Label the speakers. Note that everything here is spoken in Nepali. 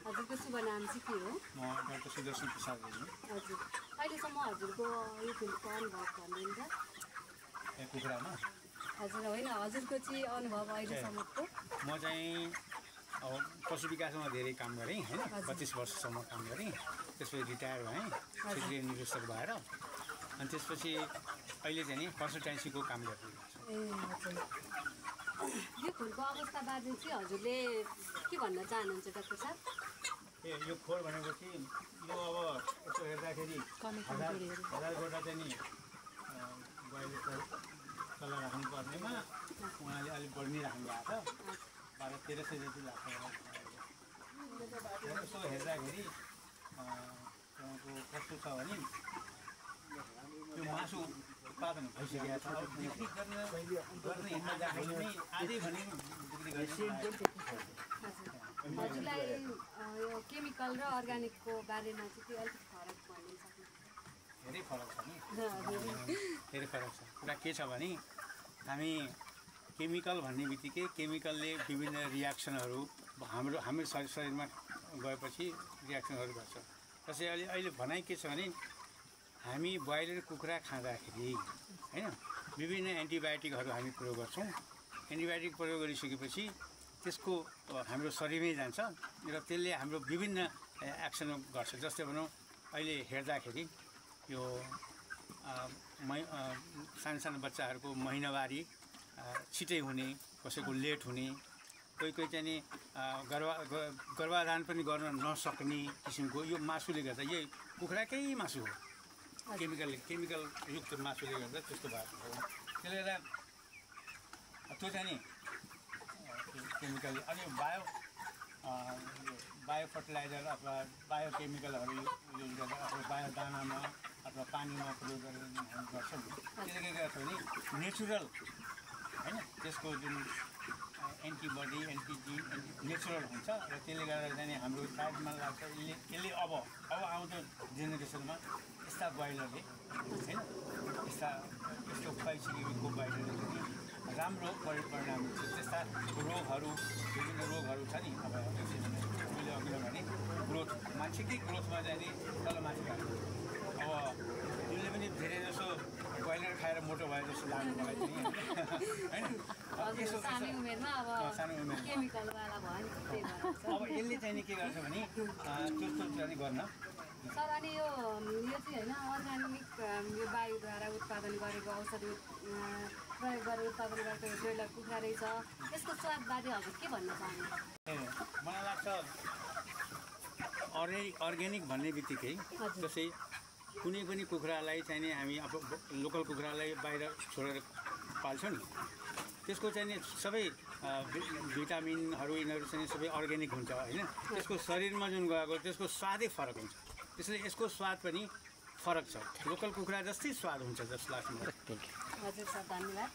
Speaker 1: हजुरको शुभ नाम चाहिँ के हो?
Speaker 2: म डाक्टर सुदर्शन प्रसाद हो।
Speaker 1: हजुर, अहिलेसम्म हजुरको यो फिल्डको अनुभव भन्नुहुन्छ?
Speaker 2: ए कुखुरामा?
Speaker 1: हजुर होइन, हजुरको चाहिँ अनुभव अहिलेसम्मको?
Speaker 2: म चाहिँ अब पशु विकासमा धेरै काम गरेँ होइन, 25 वर्षसम्म काम गरेँ। त्यसपछि रिटायर भएँ क्षेत्रीय निर्देशक भएर। अनि त्यसपछि अहिले चाहिँ नि कन्सल्टेन्सीको काम गरिरहेको छु।
Speaker 1: ए हजुर, यो खोरको अवस्थाबारे चाहिँ हजुरले के भन्न चाहनुहुन्छ डाक्टर साहब?
Speaker 2: यो खोर भनेपछि यो अब यसो हेर्दाखेरि हजारवटा चाहिँ नि ब्रोइलर तल राख्नुपर्नेमा उहाँले अलिक बढी राख्नु भएको छ, 1200-1300 जति लाग्छ। यसो हेर्दाखेरि तपाईँको कस्तो छ भने त्यो मासु उत्पादन भइसकेको छ। अब बिक्री गर्ने हिँड्न जाँदाखेरि नै आधी भने बिक्री गर्ने।
Speaker 1: हजुरलाई यो केमिकल र अर्ग्यानिकको बारेमा चाहिँ के अलिक फरक भनिदिन सक्नुहुन्छ?
Speaker 2: धेरै फरक छ नि, धेरै फरक छ। कुरा के छ भने हामी केमिकल भन्ने बित्तिकै केमिकलले विभिन्न रियाक्सनहरू हाम्रो शरीरमा गएपछि रियाक्सनहरू गर्छ। त्यसैले अहिले भनाइ के छ भने हामी ब्रोइलर कुखुरा खाँदाखेरि होइन विभिन्न एन्टिबायोटिकहरू हामी प्रयोग गर्छौँ। एन्टिबायोटिक प्रयोग गरिसकेपछि त्यसको हाम्रो शरीरमै जान्छ र त्यसले हाम्रो विभिन्न एक्सन गर्छ। जस्तै भनौँ अहिले हेर्दाखेरि यो सानो सानो बच्चाहरूको महिनावारी छिटै हुने, कसैको लेट हुने, कोही चाहिँ नि गर्भाधान पनि गर्न नसक्ने किसिमको यो मासुले गर्दा, यही कुखुराकै मासु हो, केमिकल युक्त मासुले गर्दा त्यस्तो भएको हो। त्यसले गर्दा त्यो चाहिँ नि केमिकल अनि बायो फर्टिलाइजर अथवा बायो केमिकलहरू युज गर्दा अथवा बायो दानामा अथवा पानीमा प्रयोग गरेर हामी गर्छौँ। त्यसले के गर्छ भने नेचुरल होइन त्यसको जुन एन्टिबडी एन्टिजिन नेचुरल हुन्छ र त्यसले गर्दा चाहिँ हाम्रो सायदमा लाग्छ यसले अब आउँदो जेनेरेसनमा यस्ता ब्रोइलरले होइन यस्तो खुवाइसकेको ब्रोइलरले राम्रो परिणाम हुन्छ। त्यस्ता रोगहरू विभिन्न रोगहरू छ नि, अब मैले अघि भने ग्रोथ मान्छेकै ग्रोथमा चाहिँ नि तल माथि भएको। अब उसले पनि धेरै जसो ब्रोइलर खाएर मोटो भयो जस्तो लाग्नु मलाई चाहिँ होइन।
Speaker 1: सानो उमेरमा अब केमिकलवाला भयो नि।
Speaker 2: अब यसले चाहिँ नि के गर्छ भने त्यस्तो चाहिँ गर्न
Speaker 1: सर। अनि यो चाहिँ होइन अर्ग्यानिक यो बायुद्वारा उत्पादन गरेको औषधि प्रयोग गरेर उत्पादन गरेको यो ब्रोइलर कुखुरा रहेछ, यसको स्वादबारे हजुर के भन्न चाहनुहुन्छ?
Speaker 2: मलाई लाग्छ अर्ग्यानिक भन्ने बित्तिकै जस्तै कुनै पनि कुखुरालाई चाहिँ नि हामी अब लोकल कुखुरालाई बाहिर छोडेर पाल्छौँ नि, त्यसको चाहिँ नि सबै भिटामिनहरू यिनीहरू चाहिँ सबै अर्ग्यानिक हुन्छ होइन। त्यसको शरीरमा जुन गएको त्यसको स्वादै फरक हुन्छ, त्यसले यसको स्वाद पनि फरक छ। लोकल कुखुरा जस्तै स्वाद हुन्छ जस्तो लाग्छ मलाई।
Speaker 1: हजुर सर, धन्यवाद।